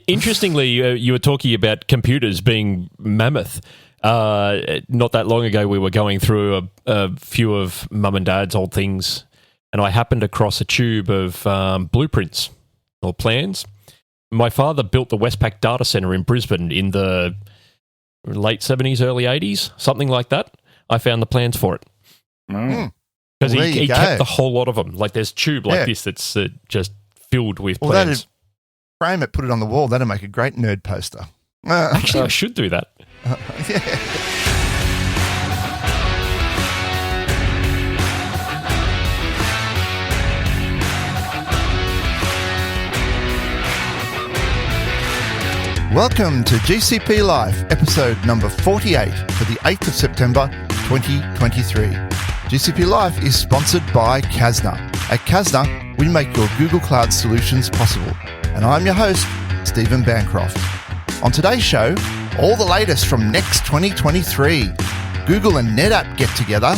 Interestingly, you were talking about computers being mammoth. Not that long ago, we were going through a few of Mum and Dad's old things, and I happened across a tube of blueprints or plans. My father built the Westpac data centre in Brisbane in the late 70s, early 80s, something like that. I found the plans for it. Because he kept a whole lot of them. Like there's tube like this that's just filled with plans. Frame it, put it on the wall. That'd make a great nerd poster. Actually, I should do that. Welcome to GCP Life, episode number 48 for the 8th of September 2023. GCP Life is sponsored by Kasna. At Kasna, we make your Google Cloud solutions possible. And I'm your host, Stephen Bancroft. On today's show, all the latest from Next 2023. Google and NetApp get together.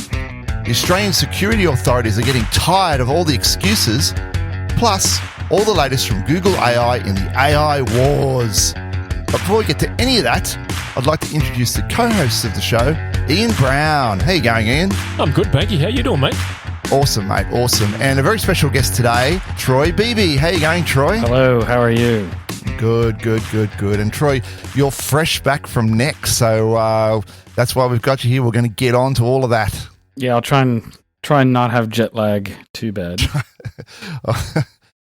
The Australian security authorities are getting tired of all the excuses. Plus, all the latest from Google AI in the AI wars. But before we get to any of that, I'd like to introduce the co-hosts of the show, Ian Brown. How you going, Ian? I'm good, Banky. How you doing, mate? Awesome, mate. Awesome. And a very special guest today, Troy Beebe. How you going, Troy? Hello. How are you? Good. And Troy, you're fresh back from Next, so that's why we've got you here. We're going to get on to all of that. Yeah, I'll try and not have jet lag too bad.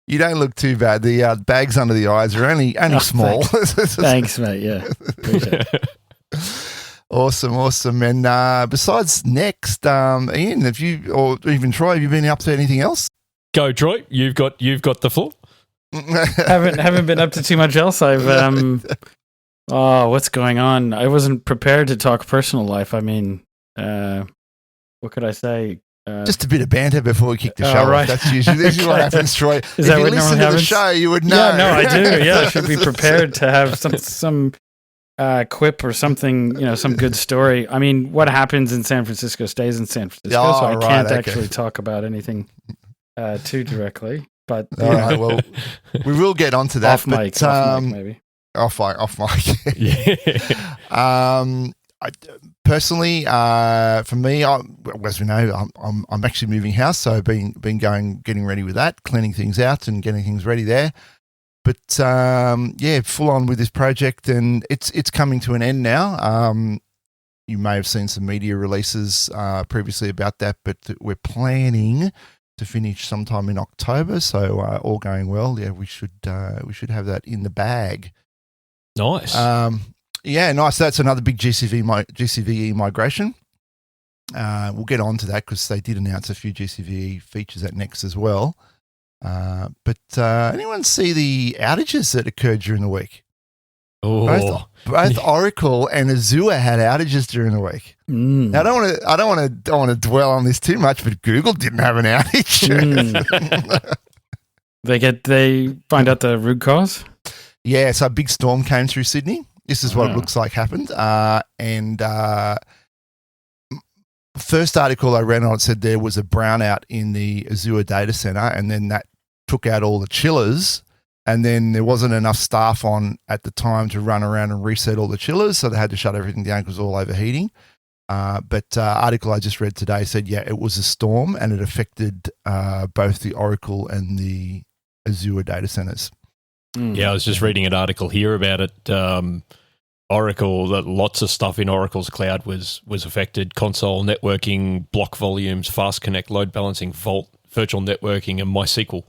You don't look too bad. The bags under the eyes are only small. Thanks, mate. Yeah, appreciate it. Awesome. And besides Next, Ian, have you, or even Troy, have you been up to anything else? Go, Troy. You've got the floor. haven't been up to too much else. I've what's going on? I wasn't prepared to talk personal life. I mean, what could I say? Just a bit of banter before we kick the show off. That's usually what happens, Troy. Is that what normally happens? If you listen to the show, you would know. Yeah, no, I do. Yeah, I should be prepared to have some quip or something, some good story. I mean, what happens in San Francisco stays in San Francisco, so I can't actually talk about anything too directly. But all right, well, we will get onto that. Off mic, maybe. Off mic. Yeah. Personally, for me, as we know, I'm actually moving house, so I've been getting ready with that, cleaning things out and getting things ready there. But full on with this project, and it's coming to an end now. You may have seen some media releases previously about that, but we're planning to finish sometime in October. So all going well, we should have that in the bag. Nice. Yeah, nice. That's another big GCVE migration. We'll get on to that because they did announce a few GCVE features at Next as well. But anyone see the outages that occurred during the week? Oh, both Oracle and Azure had outages during the week. Now, I don't want to dwell on this too much, but Google didn't have an outage. They find out the root cause. Yeah, so a big storm came through Sydney. This is what it looks like happened. And first article I read on it said there was a brownout in the Azure data center, and then that took out all the chillers. And then there wasn't enough staff on at the time to run around and reset all the chillers, so they had to shut everything down because it was all overheating. But article I just read today said, it was a storm, and it affected both the Oracle and the Azure data centers. Yeah, I was just reading an article here about it. Oracle, lots of stuff in Oracle's cloud was affected. Console, networking, block volumes, fast connect, load balancing, Vault, virtual networking, and MySQL.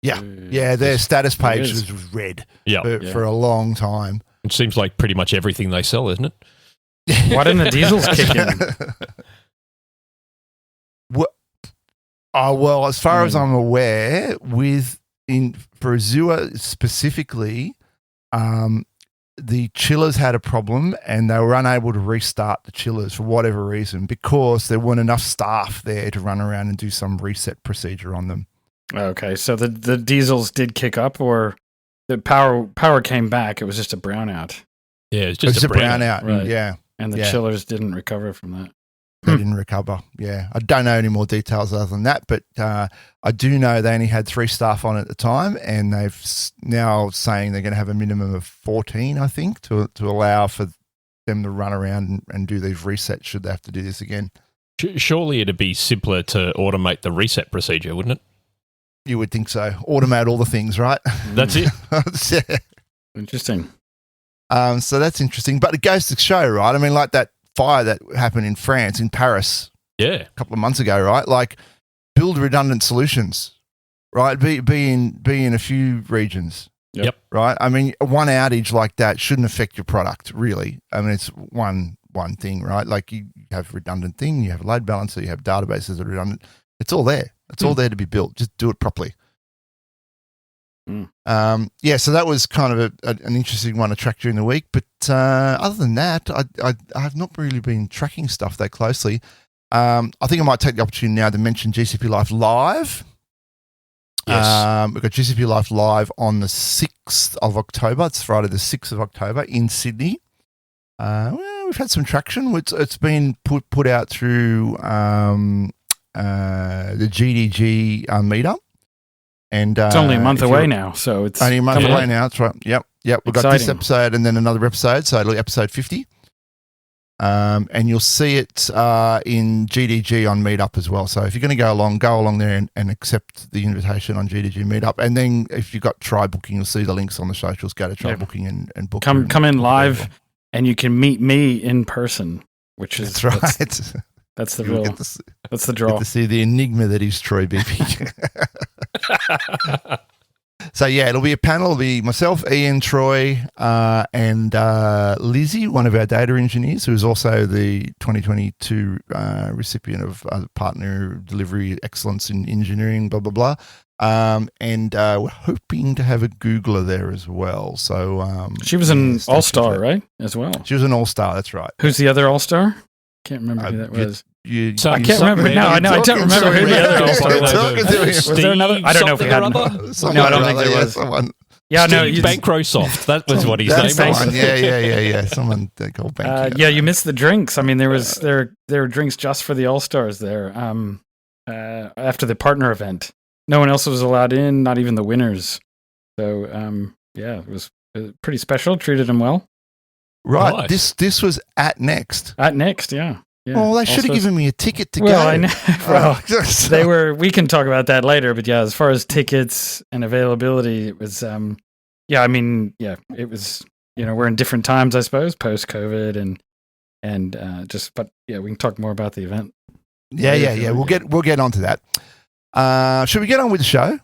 Yeah, their status page was red for a long time. It seems like pretty much everything they sell, isn't it? Why didn't the diesels kick in? Well, as far as I'm aware, for Azure specifically, the chillers had a problem and they were unable to restart the chillers for whatever reason because there weren't enough staff there to run around and do some reset procedure on them. Okay, so the diesels did kick up, or the power came back. It was just a brownout. Yeah, it was just a brownout. Right. And the chillers didn't recover from that. They didn't recover. Yeah. I don't know any more details other than that, but I do know they only had 3 staff on at the time, and they've now saying they're going to have a minimum of 14, I think, to allow for them to run around and do these resets should they have to do this again. Surely it'd be simpler to automate the reset procedure, wouldn't it? You would think so. Automate all the things, right? That's it. Yeah. Interesting. So that's interesting. But it goes to show, right? I mean, like that fire that happened in France, in Paris, a couple of months ago, right? Like, build redundant solutions, right? Be in a few regions. Yep. Right? I mean, one outage like that shouldn't affect your product, really. I mean, it's one thing, right? Like, you have redundant thing, you have a load balancer, you have databases that are redundant. It's all there. It's all there to be built. Just do it properly. So that was kind of an interesting one to track during the week. But other than that, I have not really been tracking stuff that closely. I think I might take the opportunity now to mention GCP Life Live. Yes. We've got GCP Life Live on the 6th of October. It's Friday the 6th of October in Sydney. We've had some traction. It's been put out through the GDG meetup. And it's only a month away now, so it's only a month away now. That's right. Yep. We've got this episode and then another episode, so it'll be episode 50. And you'll see it in GDG on Meetup as well. So if you're going to go along there and accept the invitation on GDG Meetup. And then if you've got Try Booking, you'll see the links on the socials. Go to Try Booking and book. Come in live, and you can meet me in person, which is that's right. That's the real. That's the draw. Get to see the enigma that is Troy BP. So yeah, it'll be a panel. It'll be myself, Ian, Troy, and Lizzie, one of our data engineers, who is also the 2022 recipient of Partner Delivery Excellence in Engineering, blah blah blah. And we're hoping to have a Googler there as well. So she was an all-star, right? As well. She was an all-star. That's right. Who's the other all-star? Can't remember who that was. I can't remember. No, I don't remember who the other all-star was. Was there another? I don't know if we had. No, I don't think there was. Someone. Yeah, no, Bankrosoft. That was what his name was. Yeah. Someone they called Bank. Yeah, you missed the drinks. I mean, there were drinks just for the all-stars there. After the partner event, no one else was allowed in, not even the winners. So, it was pretty special. Treated them well. Right. Nice. This was at Next. At Next, yeah. Oh, they should have given me a ticket to go. I know. Well, they were. We can talk about that later. But yeah, as far as tickets and availability, it was. It was. We're in different times, I suppose, post COVID, and just. But yeah, we can talk more about the event. Yeah. We'll get onto that. Should we get on with the show?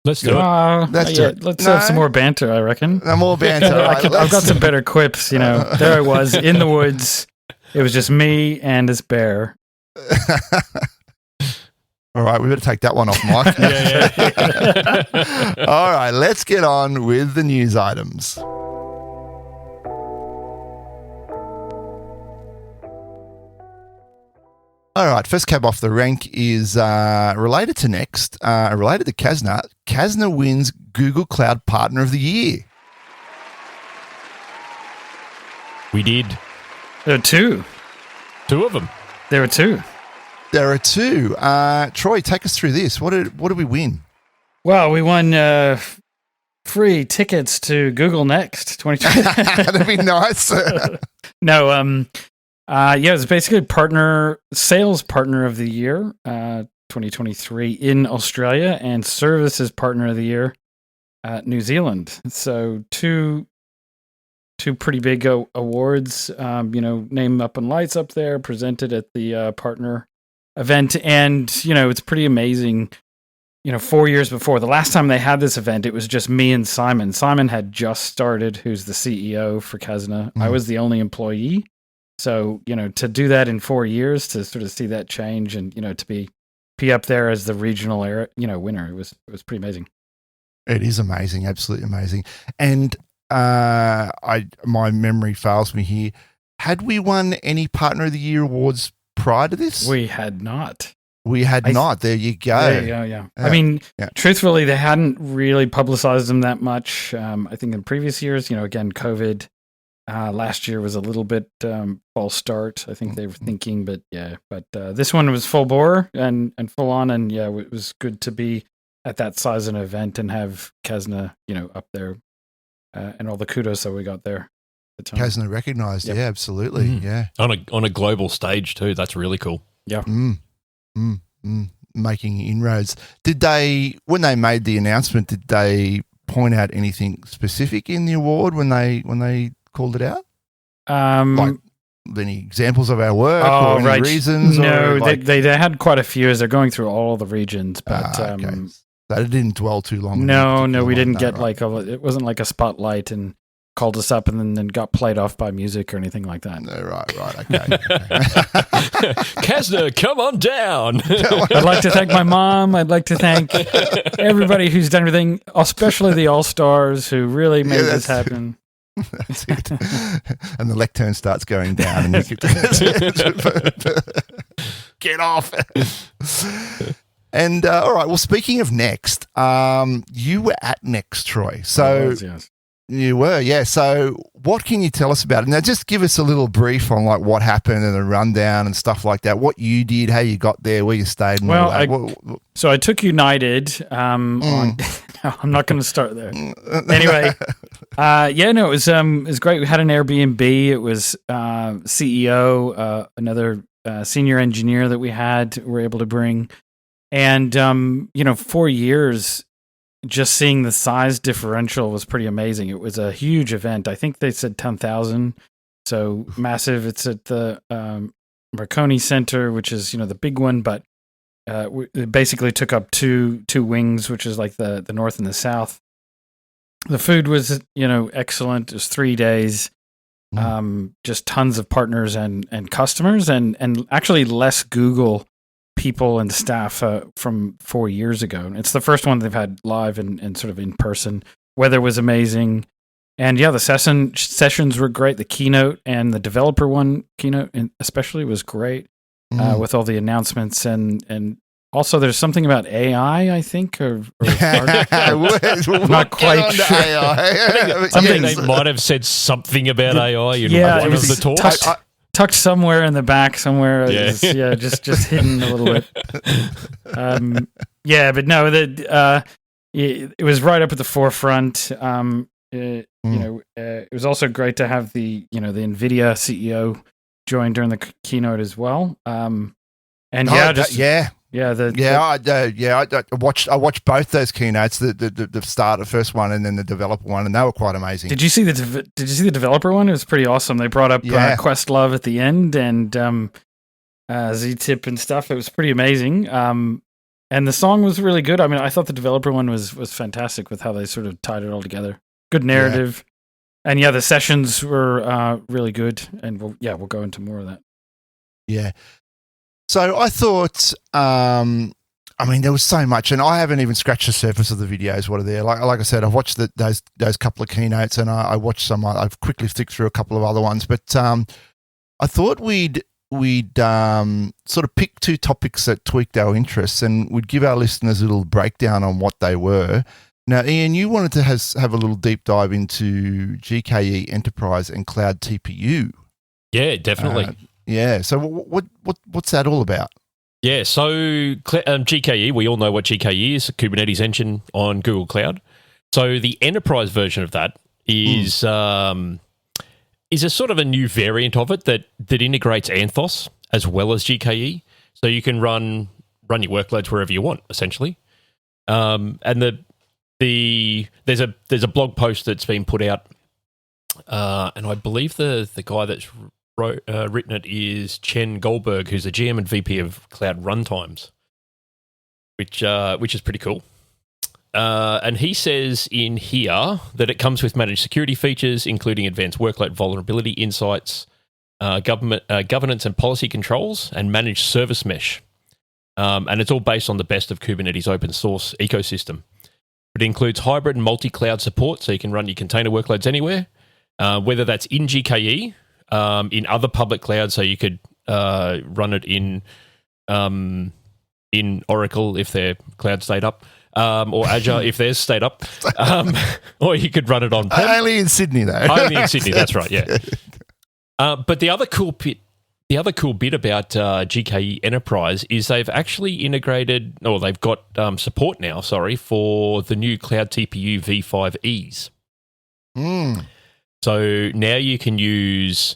Let's do it. Let's have some more banter, I reckon. More banter. I've got some better quips. There I was in the woods. It was just me and this bear. All right, we better take that one off, Mike. Yeah. All right, let's get on with the news items. All right, first cab off the rank is related to Next, related to Kasna. Kasna wins Google Cloud Partner of the Year. We did. There are two. Two of them. There were two. Troy, take us through this. What did we win? Well, we won free tickets to Google Next 2020. That'd be nice. No, it was basically sales partner of the year, 2023 in Australia, and services partner of the year at New Zealand. So two pretty big awards, Name Up and Lights up there, presented at the partner event. And, it's pretty amazing. 4 years before, the last time they had this event, it was just me and Simon. Simon had just started, who's the CEO for Kasna. I was the only employee. So, to do that in 4 years, to sort of see that change and, to be up there as the regional winner, it was pretty amazing. It is amazing. Absolutely amazing. And, my memory fails me here. Had we won any Partner of the Year awards prior to this? We had not. There you go. Yeah. I mean, truthfully, they hadn't really publicized them that much. I think in previous years, again, COVID Last year was a little bit false start. I think they were thinking, but this one was full bore and full on, and it was good to be at that size of an event and have Kasna, up there, and all the kudos that we got there. Kasna recognized, yeah, absolutely, yeah. On a global stage too. That's really cool. Yeah. Making inroads. Did they, when they made the announcement, did they point out anything specific in the award when they called it out? Like any examples of our work or any reasons? No, they had quite a few as they're going through all the regions, but okay. They didn't dwell too long. No, we didn't get it wasn't like a spotlight and called us up and then got played off by music or anything like that. No, right, okay. Kasna, come on down. I'd like to thank my mom. I'd like to thank everybody who's done everything, especially the All-Stars who really made this happen. That's it. And the lectern starts going down and you get off. And all right, well, speaking of Next, you were at Next, Troy. So yes. You were, yeah. So what can you tell us about it? Now, just give us a little brief on like what happened and a rundown and stuff like that. What you did, how you got there, where you stayed, and all that. So I took United. I'm not going to start there. Anyway, it was great. We had an Airbnb. It was CEO, another senior engineer that we were able to bring, and 4 years. Just seeing the size differential was pretty amazing. It was a huge event. I think they said 10,000, so massive. It's at the Marconi Center, which is the big one, but it basically took up two wings, which is like the north and the south. The food was excellent. It was 3 days, just tons of partners and customers, and actually less Google people and staff from 4 years ago. And it's the first one they've had live and sort of in person. Weather was amazing. And the sessions were great. The keynote and the developer keynote especially was great with all the announcements. And also there's something about AI, I think, or not quite sure. AI. They might have said something about AI in one of the talks. Tucked somewhere in the back, somewhere, just hidden a little bit. But no, it was right up at the forefront. It was also great to have the NVIDIA CEO join during the keynote as well. I watched both those keynotes, the start, the first one, and then the developer one, and they were quite amazing. Did you see the developer one? It was pretty awesome. They brought up Questlove at the end and ZTip and stuff. It was pretty amazing. And the song was really good. I mean, I thought the developer one was fantastic with how they sort of tied it all together. Good narrative. Yeah. And the sessions were really good. And we'll go into more of that. Yeah. So I thought, there was so much, and I haven't even scratched the surface of the videos. What are there? Like I said, I've watched those couple of keynotes, and I watched some. I've quickly flicked through a couple of other ones, but I thought we'd sort of pick two topics that tweaked our interests, and we'd give our listeners a little breakdown on what they were. Now, Ian, you wanted to have a little deep dive into GKE Enterprise and Cloud TPU. Yeah, definitely. So what's that all about? Yeah, so GKE, we all know what GKE is, a Kubernetes engine on Google Cloud. So the enterprise version of that is a sort of a new variant of it that integrates Anthos as well as GKE. So you can run your workloads wherever you want, essentially. And there's a blog post that's been put out, and I believe the guy that's written it is Chen Goldberg, who's the GM and VP of Cloud Runtimes, which is pretty cool. And he says in here that it comes with managed security features, including advanced workload vulnerability insights, governance and policy controls, and managed service mesh. And it's all based on the best of Kubernetes open source ecosystem. It includes hybrid and multi-cloud support, so you can run your container workloads anywhere, whether that's in GKE, in other public clouds, so you could run it in Oracle if their cloud stayed up, or Azure if theirs stayed up, or you could run it on prem. Only in Sydney, though. Only in Sydney, that's right, yeah. But the other cool bit about GKE Enterprise is they've actually integrated, or they've got support now, for the new Cloud TPU V5Es. So now you can use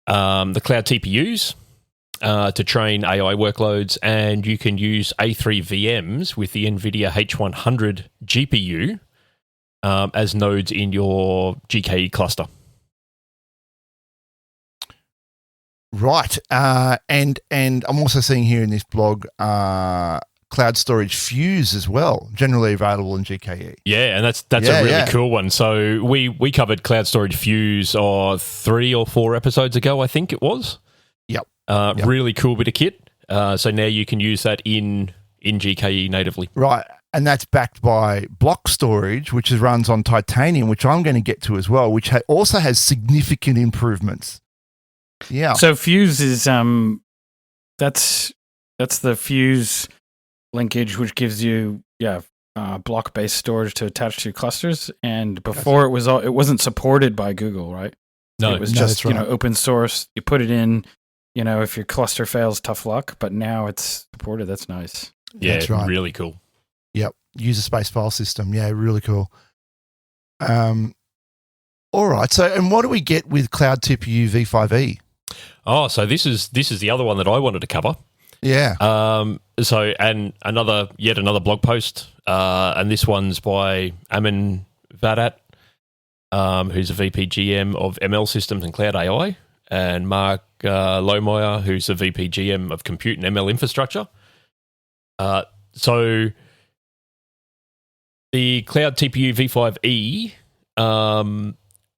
the Cloud TPUs to train AI workloads, and you can use A3 VMs with the NVIDIA H100 GPU as nodes in your GKE cluster. Right. And I'm also seeing here in this blog Cloud Storage Fuse as well, generally available in GKE. Yeah, and that's a really cool one. So we covered Cloud Storage Fuse 3 or 4 episodes ago, I think it was. Yep. Really cool bit of kit. So now you can use that in GKE natively. Right. And that's backed by block storage, which runs on Titanium, which I'm going to get to as well, which also has significant improvements. Yeah. So Fuse is that's the Fuse linkage, which gives you block-based storage to attach to clusters. And before it wasn't supported by Google, right? No, it was just open source. You put it in. If your cluster fails, tough luck. But now it's supported. That's nice. Yeah, that's right. Really cool. Yep. User space file system. Yeah, really cool. All right. So, and what do we get with Cloud TPU V5e? Oh, so this is the other one that I wanted to cover. Yeah. So, and yet another blog post, and this one's by Amin Vadat, who's a VP GM of ML Systems and Cloud AI, and Mark Lohmeyer, who's a VP GM of Compute and ML Infrastructure. So, the Cloud TPU V5e,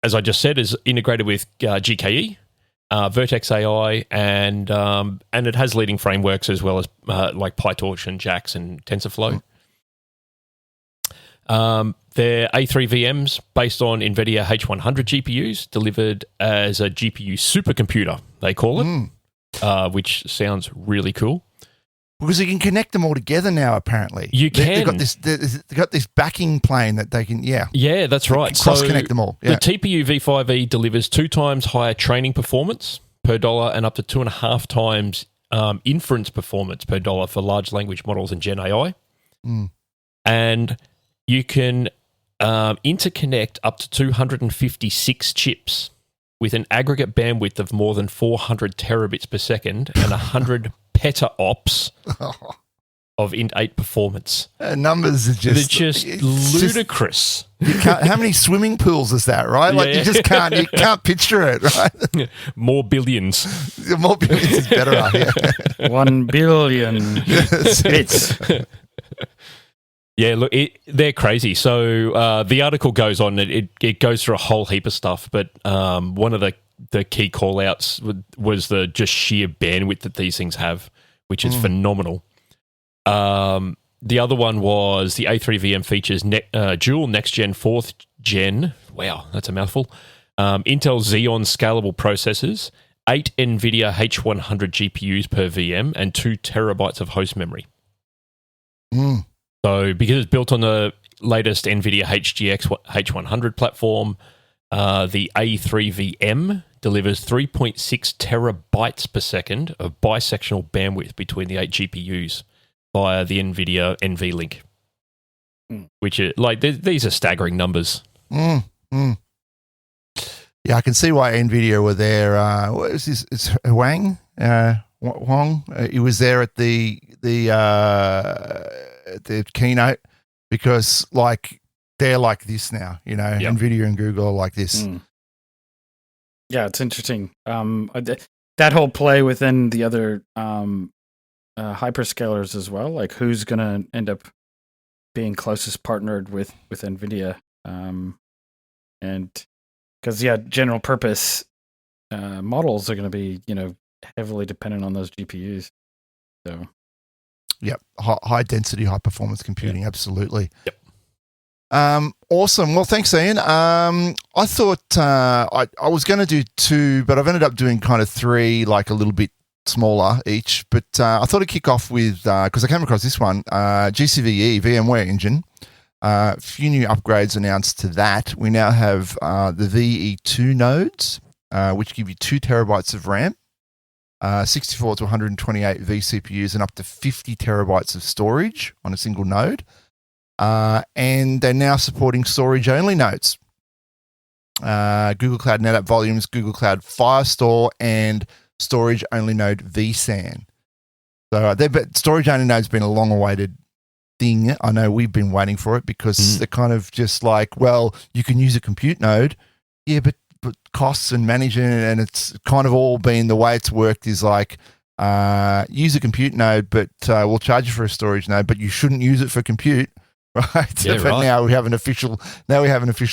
as I just said, is integrated with GKE. Vertex AI, and it has leading frameworks as well as like PyTorch and JAX and TensorFlow. They're A3 VMs based on NVIDIA H100 GPUs, delivered as a GPU supercomputer, they call it, which sounds really cool. Because you can connect them all together now, apparently. You can. They've got this backing plane that they can, Yeah, that's right. Cross-connect them all. Yeah. The TPU V5e delivers 2 times higher training performance per dollar and up to 2.5 times inference performance per dollar for large language models and Gen AI. And you can interconnect up to 256 chips with an aggregate bandwidth of more than 400 terabits per second and 100 petaops of Int8 performance. Numbers are just ludicrous. How many swimming pools is that, right? Like you just can't picture it, right? More billions. More billions is better, yeah. 1 billion bits. Yeah, look, they're crazy. So the article goes on, it goes through a whole heap of stuff, but one of the key call-outs was the just sheer bandwidth that these things have, which is phenomenal. The other one was the A3 VM features dual next-gen, 4th gen, wow, that's a mouthful, Intel Xeon scalable processors, 8 NVIDIA H100 GPUs per VM, and 2 terabytes of host memory. So because it's built on the latest NVIDIA HGX H100 platform, the A3 VM delivers 3.6 terabytes per second of bisectional bandwidth between the 8 GPUs via the NVIDIA NVLink, which are these are staggering numbers. Yeah, I can see why NVIDIA were there. What is this? It's Wang. He was there at the keynote because they're like this now, NVIDIA and Google are like this. Yeah, it's interesting. That whole play within the other hyperscalers as well, like who's going to end up being closest partnered with NVIDIA. And because, general purpose models are going to be, heavily dependent on those GPUs. So, yep, high density, high performance computing, absolutely. Yep. Awesome. Well, thanks, Ian. I thought I was going to do 2, but I've ended up doing kind of 3, like a little bit smaller each, but I thought I'd kick off with, because I came across this one, GCVE, VMware Engine. A few new upgrades announced to that. We now have the VE2 nodes, which give you 2 terabytes of RAM, 64 to 128 vCPUs, and up to 50 terabytes of storage on a single node. And they're now supporting storage-only nodes. Google Cloud NetApp Volumes, Google Cloud Firestore, and storage-only node vSAN. So storage-only node's been a long-awaited thing. I know we've been waiting for it because they're kind of just like, well, you can use a compute node. Yeah, but costs and managing it, and it's kind of all been the way it's worked is like use a compute node, but we'll charge you for a storage node, but you shouldn't use it for compute. Right. Yeah, but right. now we have an official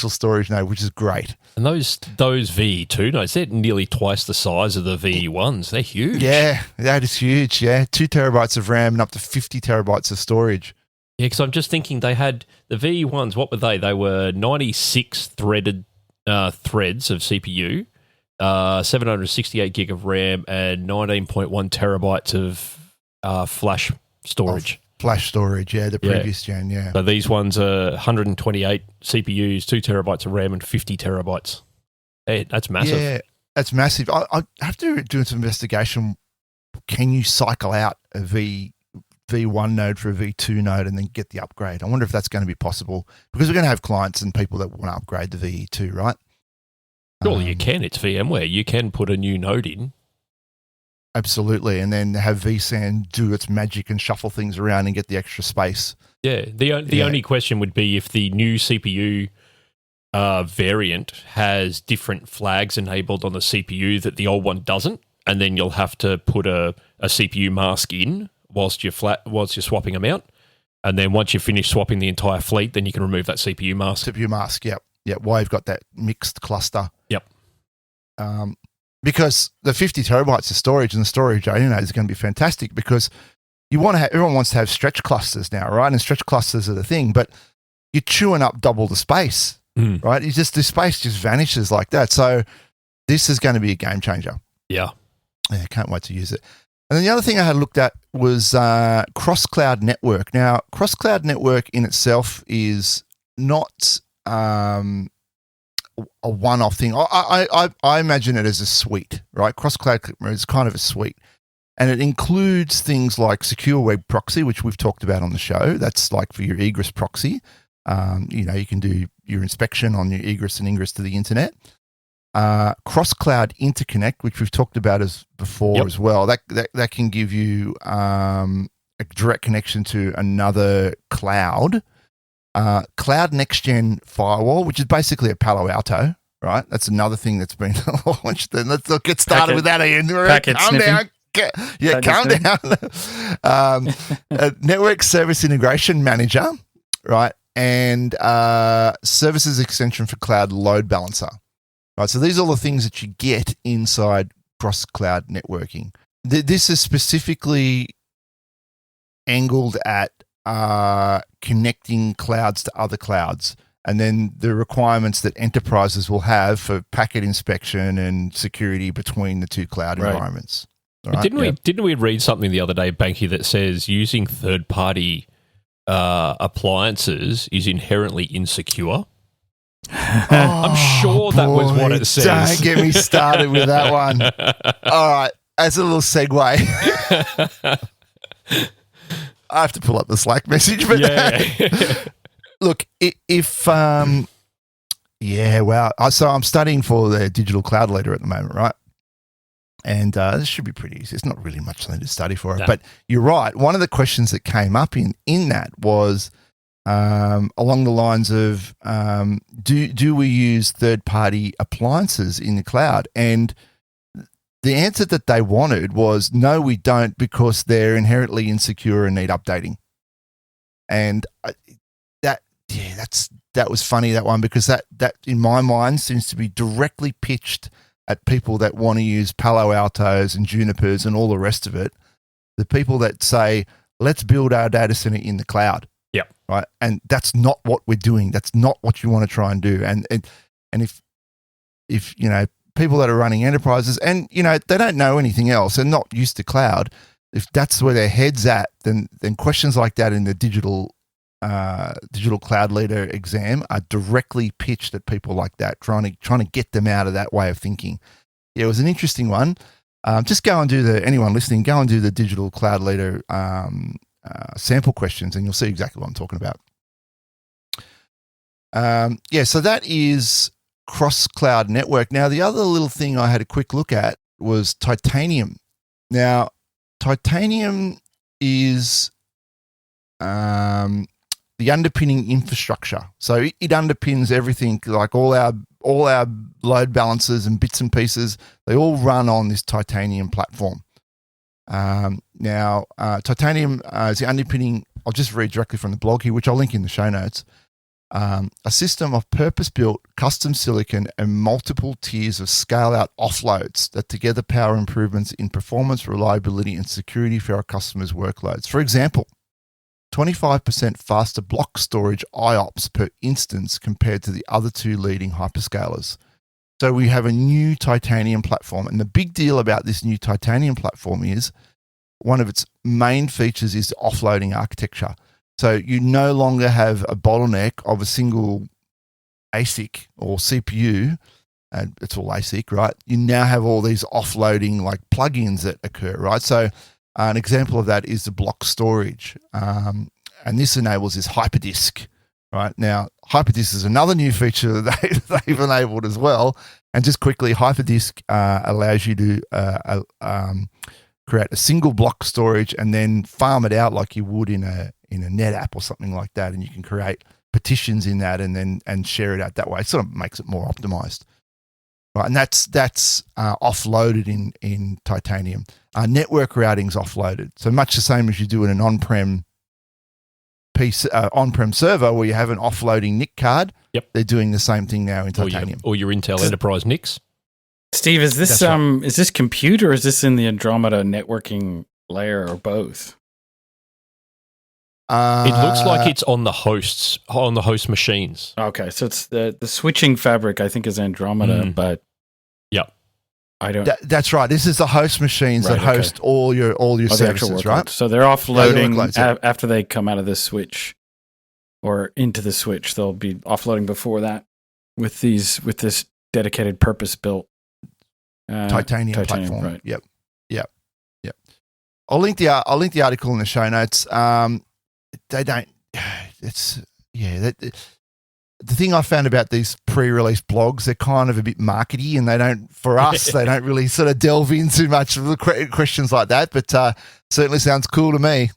storage node, which is great. And those VE2 nodes, they're nearly twice the size of the VE1s. They're huge. Yeah, that is huge. Yeah, 2 terabytes of RAM and up to 50 terabytes of storage. Yeah, because I'm just thinking they had the VE1s. What were they? They were 96 threaded threads of CPU, 768 gig of RAM, and 19.1 terabytes of flash storage. Flash storage, yeah, the previous gen, yeah. So these ones are 128 CPUs, 2 terabytes of RAM, and 50 terabytes. Hey, that's massive. Yeah, that's massive. I have to do some investigation. Can you cycle out a V1 node for a V2 node and then get the upgrade? I wonder if that's going to be possible because we're going to have clients and people that want to upgrade the VE2, right? Surely you can. It's VMware. You can put a new node in. Absolutely, and then have vSAN do its magic and shuffle things around and get the extra space. Yeah, the only question would be if the new CPU variant has different flags enabled on the CPU that the old one doesn't, and then you'll have to put a CPU mask in whilst you're swapping them out, and then once you finish swapping the entire fleet, then you can remove that CPU mask. CPU mask, yep. Why you've got that mixed cluster. Yep. Because the 50 terabytes of storage and the storage only node is going to be fantastic because everyone wants to have stretch clusters now, right? And stretch clusters are the thing, but you're chewing up double the space, right? The space just vanishes like that. So this is going to be a game changer. Yeah. Yeah, can't wait to use it. And then the other thing I had looked at was cross-cloud network. Now, cross-cloud network in itself is not a one-off thing. I imagine it as a suite, right? Cross-cloud is kind of a suite. And it includes things like secure web proxy, which we've talked about on the show. That's like for your egress proxy. You can do your inspection on your egress and ingress to the internet. Cross-cloud interconnect, which we've talked about before as well. That can give you a direct connection to another cloud. Cloud Next Gen Firewall, which is basically a Palo Alto, right? That's another thing that's been launched. Then let's get started with that, Ian. Calm down. Calm down. Network Service Integration Manager, right? And Services Extension for Cloud Load Balancer, right? So these are all the things that you get inside cross-cloud networking. This is specifically angled at connecting clouds to other clouds, and then the requirements that enterprises will have for packet inspection and security between the two cloud environments. Right? Didn't we read something the other day, Banky, that says using third-party appliances is inherently insecure? I'm sure that was what it says. Don't get me started with that one. All right, as a little segue. I have to pull up the Slack message, but look, so I'm studying for the digital cloud leader at the moment, right? And this should be pretty easy. There's not really much to study for it, but you're right. One of the questions that came up in that was along the lines of do we use third-party appliances in the cloud? And the answer that they wanted was no, we don't, because they're inherently insecure and need updating. And that was funny, that one, because that in my mind seems to be directly pitched at people that want to use Palo Altos and Junipers and all the rest of it. The people that say, let's build our data center in the cloud. Yeah. Right. And that's not what we're doing. That's not what you want to try and do. And if people that are running enterprises, and they don't know anything else. They're not used to cloud. If that's where their head's at, then questions like that in the digital cloud leader exam are directly pitched at people like that, trying to get them out of that way of thinking. Yeah, it was an interesting one. Just go and do anyone listening, go and do the digital cloud leader sample questions, and you'll see exactly what I'm talking about. So that is cross-cloud network. Now, the other little thing I had a quick look at was Titanium. Now, Titanium is the underpinning infrastructure. So it underpins everything, like all our load balancers and bits and pieces. They all run on this Titanium platform. Now, Titanium is the underpinning. I'll just read directly from the blog here, which I'll link in the show notes. A system of purpose-built custom silicon and multiple tiers of scale-out offloads that together power improvements in performance, reliability, and security for our customers' workloads. For example, 25% faster block storage IOPS per instance compared to the other two leading hyperscalers. So we have a new Titanium platform, and the big deal about this new Titanium platform is one of its main features is the offloading architecture. So you no longer have a bottleneck of a single ASIC or CPU, and it's all ASIC, right? You now have all these offloading like plugins that occur, right? So an example of that is the block storage, and this enables this hyperdisk, right? Now, hyperdisk is another new feature that they've enabled as well. And just quickly, hyperdisk allows you to create a single block storage and then farm it out like you would in a NetApp or something like that, and you can create petitions in that and share it out that way. It sort of makes it more optimized, right? And that's offloaded in Titanium. Network routing's offloaded, so much the same as you do in an on-prem piece, on-prem server where you have an offloading NIC card. Yep, they're doing the same thing now in Titanium. Or your Intel Enterprise NICs. Steve, is this is this compute or is this in the Andromeda networking layer or both? It looks like it's on the host machines. Okay, so it's the switching fabric, I think, is Andromeda, but yeah, I don't. That's right. This is the host machines that host all your services, right? So they're offloading after they come out of this switch or into the switch. They'll be offloading before that with this dedicated purpose-built Titanium platform. Right. Yep. I'll link the article in the show notes. They don't. It's the thing I found about these pre-release blogs. They're kind of a bit markety, and they don't really sort of delve into much of the questions like that. But certainly sounds cool to me.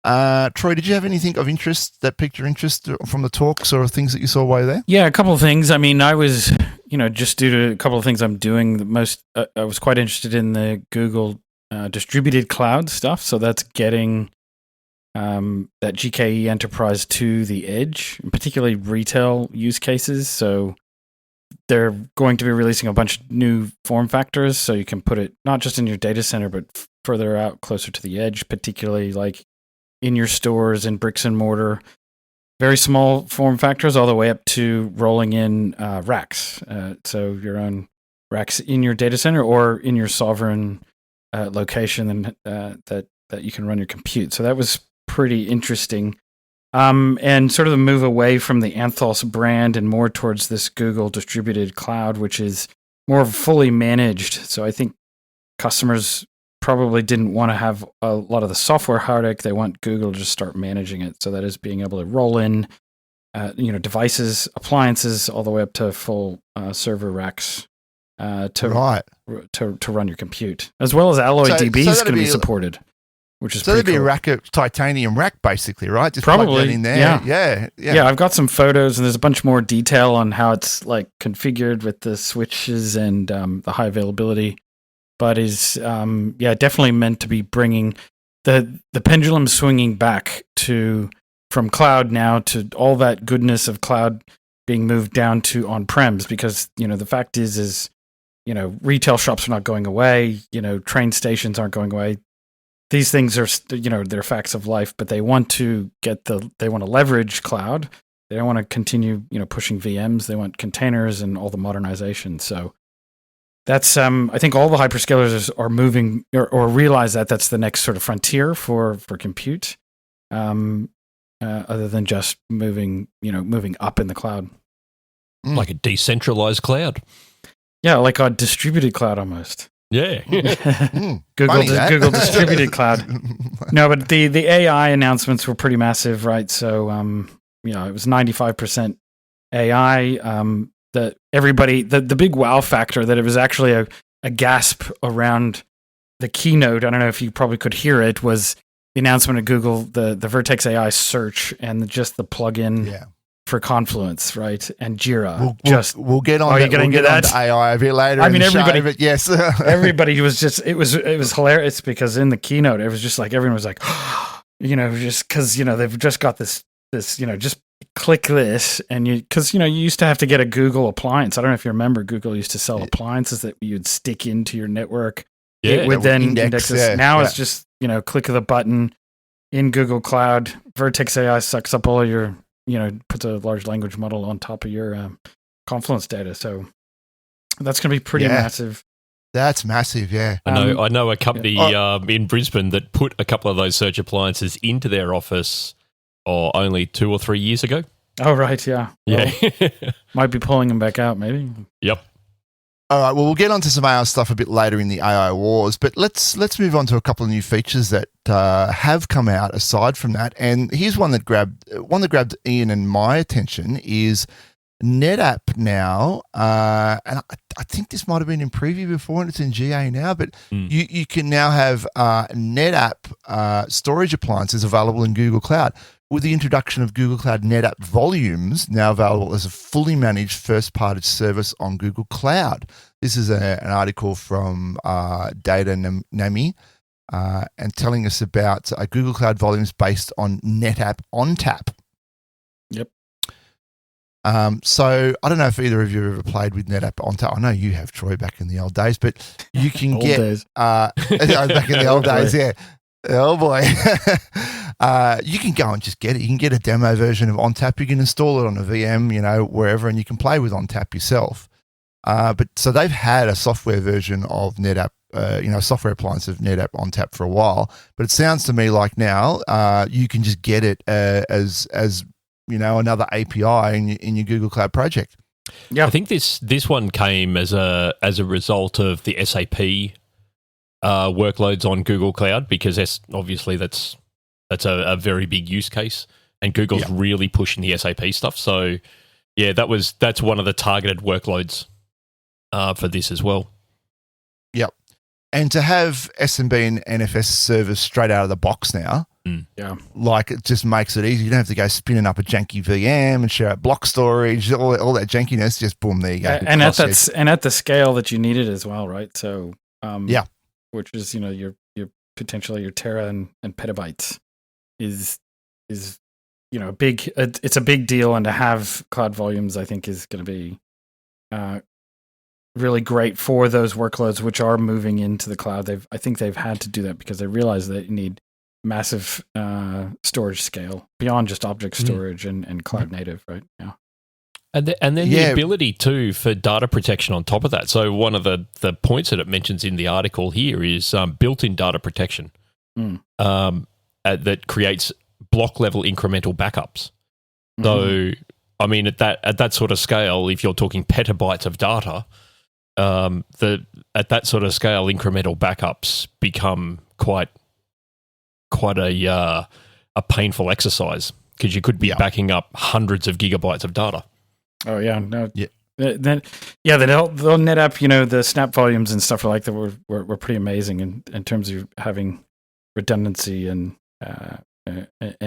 Troy, did you have anything of interest that piqued your interest from the talks or things that you saw while there? Yeah, a couple of things. I mean, I was, just due to a couple of things I'm doing, I was quite interested in the Google distributed cloud stuff. So that's getting that GKE enterprise to the edge, and particularly retail use cases. So they're going to be releasing a bunch of new form factors, so you can put it not just in your data center, but further out, closer to the edge, particularly like in your stores and bricks and mortar. Very small form factors, all the way up to rolling in racks. So your own racks in your data center or in your sovereign location, and that you can run your compute. So that was pretty interesting. And sort of the move away from the Anthos brand and more towards this Google distributed cloud, which is more fully managed. So I think customers probably didn't want to have a lot of the software heartache. They want Google to just start managing it. So that is being able to roll in, devices, appliances, all the way up to full server racks to run your compute, as well as Alloy DB is going to be supported, which is there'd be a Titanium rack, basically, right? Just probably plug that in there. Yeah. I've got some photos, and there's a bunch more detail on how it's like configured with the switches and the high availability. But is definitely meant to be bringing the pendulum swinging back from cloud now to all that goodness of cloud being moved down to on-prems, because the fact is retail shops are not going away, train stations aren't going away. These things are they're facts of life, but they want to leverage cloud. They don't want to continue, pushing VMs. They want containers and all the modernization. So that's, I think all the hyperscalers are moving or realize that that's the next sort of frontier for compute, other than just moving up in the cloud. Like a decentralized cloud. Yeah, like a distributed cloud almost. Yeah. Google distributed cloud. No, but the AI announcements were pretty massive, right? So, it was 95% AI. The big wow factor that it was actually a gasp around the keynote. I don't know if you probably could hear it, was the announcement of Google, the Vertex AI search and just the plugin for Confluence, right? And Jira. We'll get on. Are you going to get that? AI a bit later. I mean, everybody. But yes, everybody was just. It was hilarious because in the keynote, it was just like everyone was like, just because they've just got this just click this and because you used to have to get a Google appliance. I don't know if you remember, Google used to sell appliances that you'd stick into your network. Yeah, it would then index this. Yeah, now it's just click of the button in Google Cloud. Vertex AI sucks up all your. Puts a large language model on top of your Confluence data. So that's going to be pretty massive. That's massive, yeah. I know a company in Brisbane that put a couple of those search appliances into their office only 2 or 3 years ago. Oh, right, yeah. Yeah. Well, might be pulling them back out, maybe. Yep. All right, well, we'll get onto some AI stuff a bit later in the AI wars, but let's move on to a couple of new features that have come out aside from that. And here's one that grabbed Ian and my attention is NetApp now, and I think this might have been in preview before and it's in GA now, but you can now have NetApp storage appliances available in Google Cloud. With the introduction of Google Cloud NetApp Volumes, now available as a fully managed first-party service on Google Cloud. This is an article from Data Nami and telling us about Google Cloud Volumes based on NetApp ONTAP. Yep. So I don't know if either of you have ever played with NetApp ONTAP. I know you have, Troy, back in the old days, but you can back in the old days, yeah. Oh boy. You can go and just get it. You can get a demo version of ONTAP. You can install it on a VM, wherever, and you can play with ONTAP yourself. But so they've had a software version of NetApp, software appliance of NetApp ONTAP for a while. But it sounds to me like now you can just get it as another API in your Google Cloud project. Yeah, I think this one came as a result of the SAP workloads on Google Cloud, because obviously that's a very big use case, and Google's really pushing the SAP stuff. So yeah, that's one of the targeted workloads for this as well. Yep. And to have SMB and NFS servers straight out of the box now, it just makes it easy. You don't have to go spinning up a janky VM and share out block storage, all that jankiness. Just boom, there you go. And at the scale that you need it as well, right? So which is your potentially your tera and petabytes is a big. It's a big deal, and to have cloud volumes, I think, is going to be really great for those workloads which are moving into the cloud. I think they've had to do that because they realize that you need massive storage scale beyond just object storage and cloud native, right? Yeah. And then the ability too for data protection on top of that. So one of the points that it mentions in the article here is built-in data protection that creates block level incremental backups. So I mean, at that sort of scale, if you're talking petabytes of data, at that sort of scale, incremental backups become quite a painful exercise, because you could be backing up hundreds of gigabytes of data. Oh yeah, no. Yeah. The NetApp, the snap volumes and stuff like that were pretty amazing in terms of having redundancy and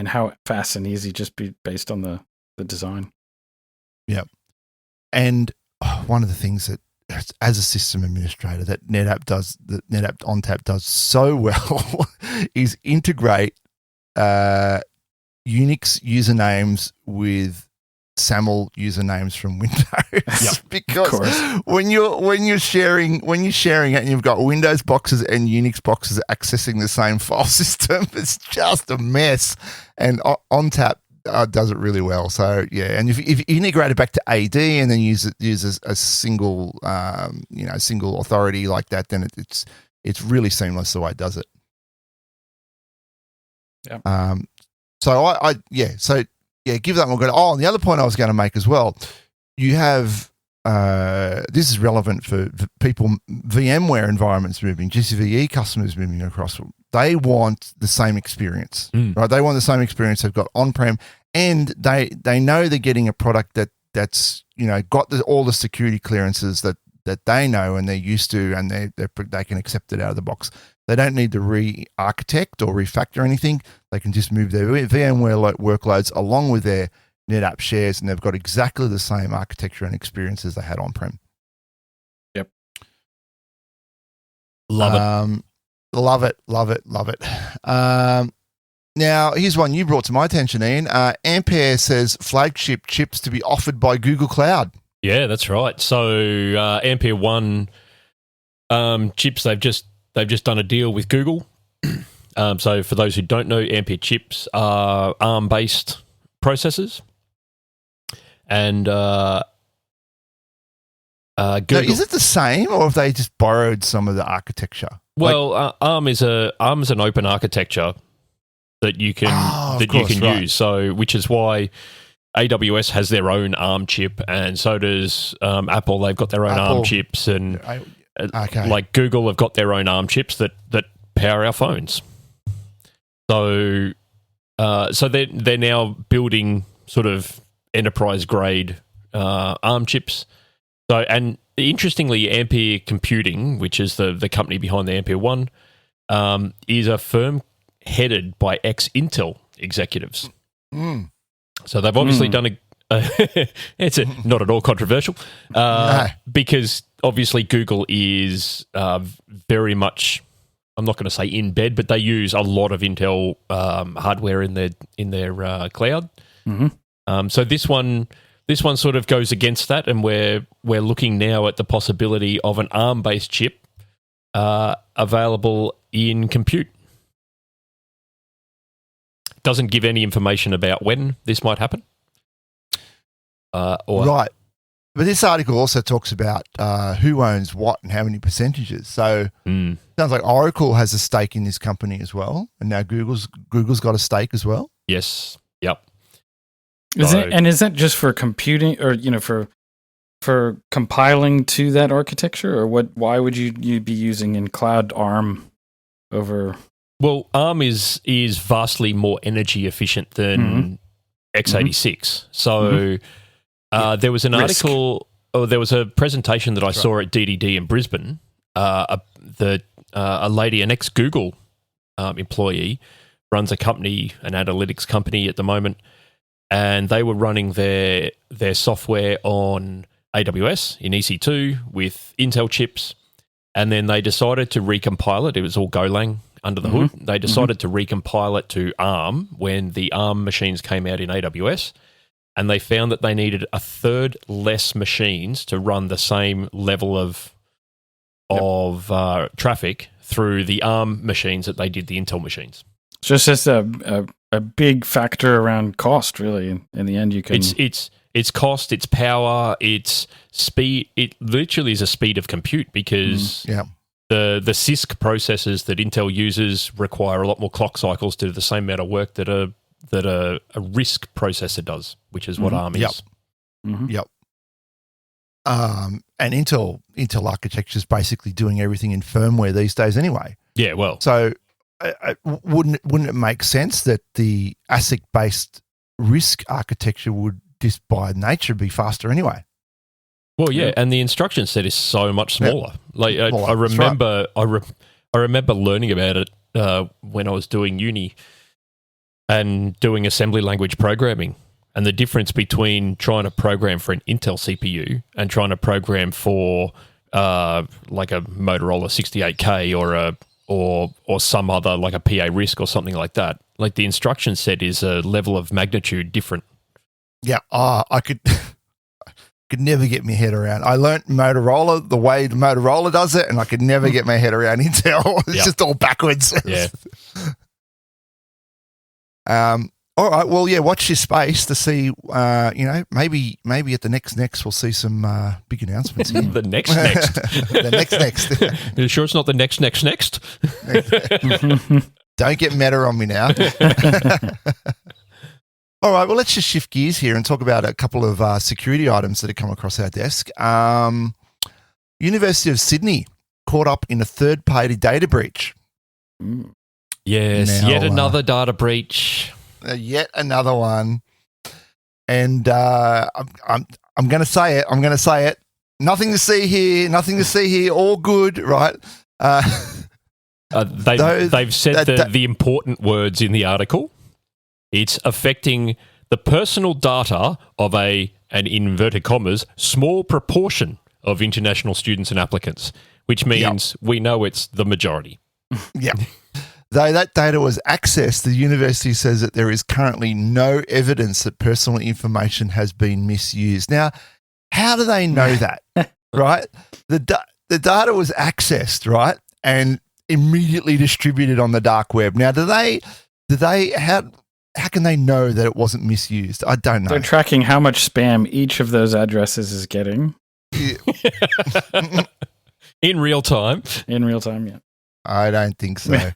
how fast and easy, just based on the design. Yeah, and one of the things that, as a system administrator, that NetApp ONTAP does so well is integrate Unix usernames with SAML usernames from Windows. Because when you're sharing it and you've got Windows boxes and Unix boxes accessing the same file system, it's just a mess. And ONTAP does it really well. So yeah, and if you integrate it back to AD and then use a single single authority like that, then it's really seamless the way it does it. Yeah. So give that one a go. Oh, and the other point I was going to make as well, you have this is relevant for people, VMware environments moving, GCVE customers moving across. They want the same experience, right? They want the same experience they've got on-prem, and they know they're getting a product that's got all the security clearances that they know and they're used to, and they can accept it out of the box. They don't need to re-architect or refactor anything. They can just move their VMware workloads along with their NetApp shares, and they've got exactly the same architecture and experience as they had on-prem. Yep. Love it. Now, here's one you brought to my attention, Ian. Ampre says flagship chips to be offered by Google Cloud. Yeah, that's right. So Ampere 1 chips, they've just done a deal with Google. So for those who don't know, Ampere chips are ARM-based processors. And Google... Now, is it the same, or have they just borrowed some of the architecture? Well, ARM is an open architecture that you can use. So, which is why AWS has their own ARM chip, and so does Apple. They've got their own ARM chips, and like Google have got their own ARM chips that power our phones. So, they're now building sort of enterprise grade ARM chips. So, and interestingly, Ampere Computing, which is the company behind the Ampere 1, is a firm headed by ex-Intel executives. So they've obviously done it's not at all controversial, because obviously Google is very much, I'm not going to say in bed, but they use a lot of Intel hardware in their cloud. So this one sort of goes against that, and we're looking now at the possibility of an ARM-based chip available in compute. Doesn't give any information about when this might happen. Right. But this article also talks about who owns what and how many percentages. So sounds like Oracle has a stake in this company as well, and now Google's got a stake as well. Yes. Yep. Is that just for computing, or for compiling to that architecture, or what? Why would you be using in cloud ARM over? Well, ARM is vastly more energy efficient than x86. So there was an article, or there was a presentation that I saw at DDD in Brisbane. A lady, an ex-Google employee, runs a company, an analytics company at the moment, and they were running their software on AWS in EC2 with Intel chips, and then they decided to recompile it. It was all Golang under the hood. They decided to recompile it to ARM when the ARM machines came out in AWS, and they found that they needed a third less machines to run the same level of traffic through the ARM machines that they did the Intel machines. So it's just a big factor around cost, really. In the end, you can... It's cost, it's power, it's speed. It literally is a speed of compute, because the CISC processors that Intel uses require a lot more clock cycles to do the same amount of work that a RISC processor does, which is what ARM is. Yep. And Intel architecture is basically doing everything in firmware these days anyway. Yeah, well. So wouldn't it make sense that the ASIC-based RISC architecture would just by nature be faster anyway? Well, yeah, and the instruction set is so much smaller. Like I remember, I remember learning about it when I was doing uni and doing assembly language programming, and the difference between trying to program for an Intel CPU and trying to program for like a Motorola 68K or some other, like a PA RISC or something like that. Like the instruction set is a level of magnitude different. Yeah, I could never get my head around. I learnt Motorola the way Motorola does it, and I could never get my head around Intel. It's just all backwards. Yeah. All right. Well, yeah. Watch your space to see. Maybe at the next we'll see some big announcements here. The next. The next. Are you sure it's not the next? Don't get meta on me now. All right. Well, let's just shift gears here and talk about a couple of security items that have come across our desk. University of Sydney caught up in a third-party data breach. Yes, now, yet another data breach. Yet another one. And I'm going to say it. Nothing to see here. All good, right? They've said the important words in the article. It's affecting the personal data of an inverted commas, small proportion of international students and applicants, which means we know it's the majority. Yeah. Though that data was accessed, the university says that there is currently no evidence that personal information has been misused. Now, how do they know that, right? The data was accessed, right, and immediately distributed on the dark web. Now, how can they know that it wasn't misused? I don't know. They're tracking how much spam each of those addresses is getting. Yeah. In real time. In real time, yeah. I don't think so.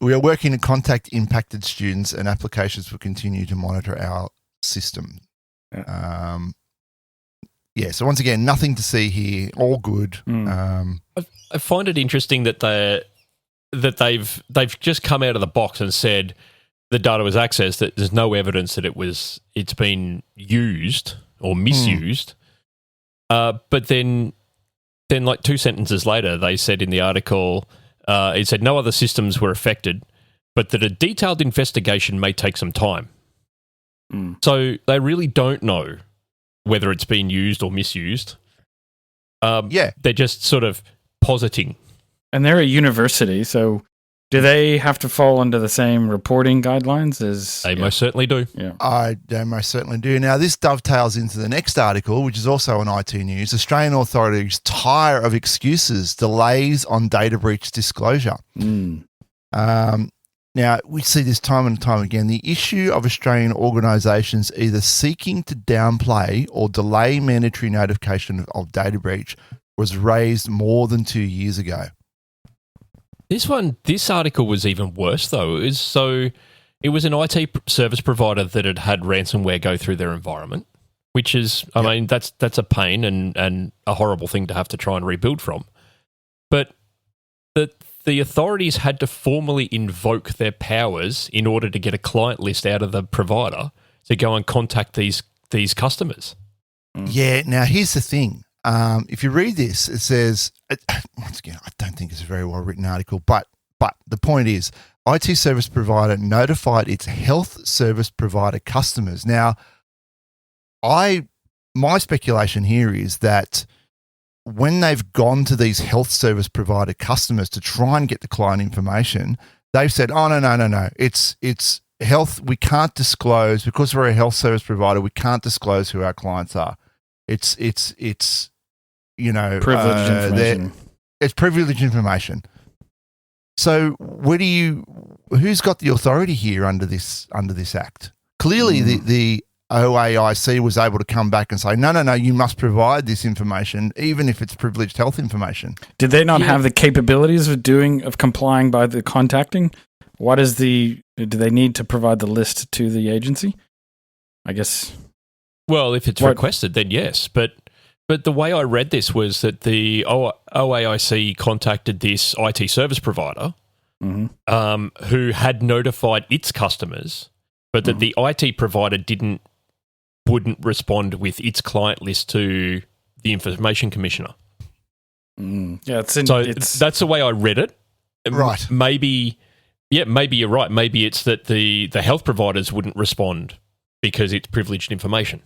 We are working to contact impacted students, and applications will continue to monitor our system. Yeah. So once again, nothing to see here. All good. I find it interesting that they've just come out of the box and said the data was accessed, that there's no evidence that it's been used or misused. But then like 2 sentences later, they said in the article, it said no other systems were affected, but that a detailed investigation may take some time. So they really don't know whether it's been used or misused. They're just sort of positing. And they're a university, so do they have to fall under the same reporting guidelines as... They most certainly do. Yeah. They most certainly do. Now, this dovetails into the next article, which is also on IT News. Australian authorities tire of excuses, delays on data breach disclosure. Now, we see this time and time again. The issue of Australian organisations either seeking to downplay or delay mandatory notification of data breach was raised more than 2 years ago. This article was even worse, though. It was an IT service provider that had ransomware go through their environment, which is, I mean, that's a pain and a horrible thing to have to try and rebuild from. But the authorities had to formally invoke their powers in order to get a client list out of the provider to go and contact these customers. Yeah. Now, here's the thing. If you read this, it says, once again, I don't think it's a very well-written article, but the point is, IT service provider notified its health service provider customers. Now, my speculation here is that when they've gone to these health service provider customers to try and get the client information, they've said, oh, no. It's health. We can't disclose, because we're a health service provider, we can't disclose who our clients are. It's privileged information. It's privileged information. So who's got the authority here under this act? Clearly, the OAIC was able to come back and say, no, you must provide this information, even if it's privileged health information. Did they not have the capabilities of complying by the contacting? Do they need to provide the list to the agency? I guess. Well, if it's requested, then yes. But the way I read this was that the OAIC contacted this IT service provider who had notified its customers, but that the IT provider wouldn't respond with its client list to the Information Commissioner. Yeah, that's the way I read it. Right. Maybe you're right. Maybe it's that the health providers wouldn't respond because it's privileged information.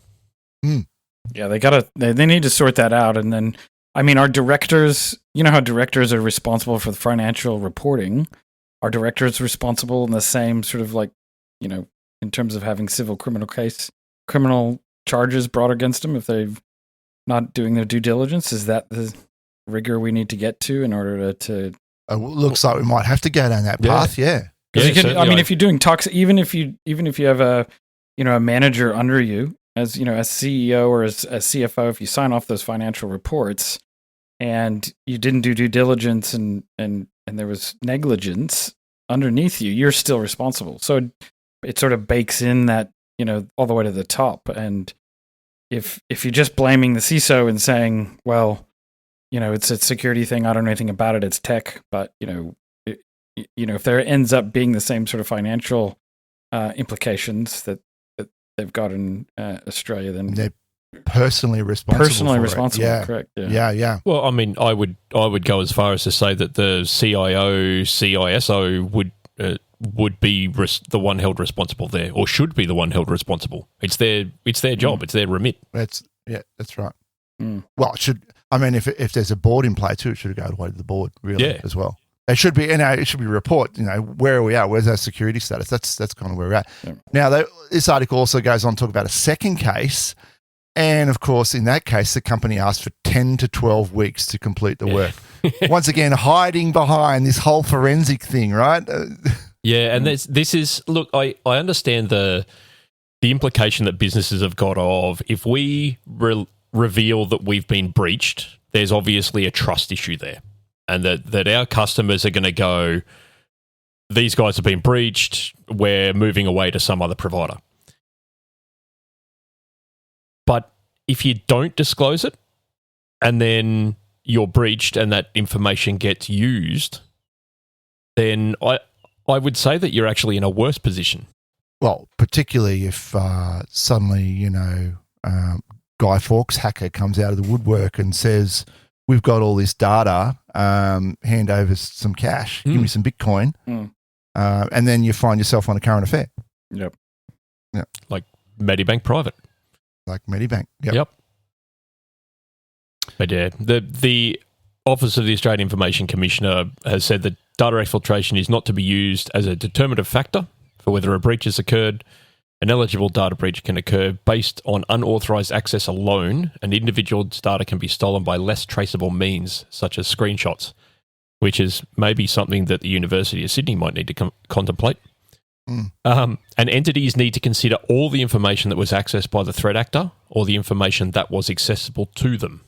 Yeah, they need to sort that out. And then, I mean, our directors, you know how directors are responsible for the financial reporting? Are directors responsible in the same sort of like, in terms of having criminal charges brought against them if they're not doing their due diligence? Is that the rigor we need to get to in order to looks like we might have to go down that path, yeah. Because if you're doing talks, even if you have a manager under you, as CEO or as CFO, if you sign off those financial reports and you didn't do due diligence and there was negligence underneath you, you're still responsible. So it sort of bakes in that, all the way to the top. And if you're just blaming the CISO and saying, well, it's a security thing, I don't know anything about it, it's tech, but if there ends up being the same sort of financial implications that they've got in Australia, then they're personally responsible. Yeah. Correct. Yeah. Well, I mean, I would go as far as to say that the CIO, CISO would be the one held responsible there, or should be the one held responsible. It's their job. It's their remit. That's right. Well, if there's a board in play too, it should go all the way to the board as well. It should be, it should be report, where are we at? Where's our security status? That's kind of where we're at. Yeah. Now, this article also goes on to talk about a second case. And of course, in that case, the company asked for 10 to 12 weeks to complete the work. Once again, hiding behind this whole forensic thing, right? Yeah. And this is, look, I understand the implication that businesses have got of, if we reveal that we've been breached, there's obviously a trust issue there. And that our customers are going to go, these guys have been breached, we're moving away to some other provider. But if you don't disclose it, and then you're breached and that information gets used, then I would say that you're actually in a worse position. Well, particularly if suddenly, Guy Fawkes hacker comes out of the woodwork and says, we've got all this data, hand over some cash, give me some Bitcoin, and then you find yourself on a current affair. Yep. Like Medibank Private. Like Medibank. Yep. But yeah, the Office of the Australian Information Commissioner has said that data exfiltration is not to be used as a determinative factor for whether a breach has occurred. An eligible data breach can occur based on unauthorized access alone. An individual's data can be stolen by less traceable means, such as screenshots, which is maybe something that the University of Sydney might need to contemplate. And entities need to consider all the information that was accessed by the threat actor or the information that was accessible to them.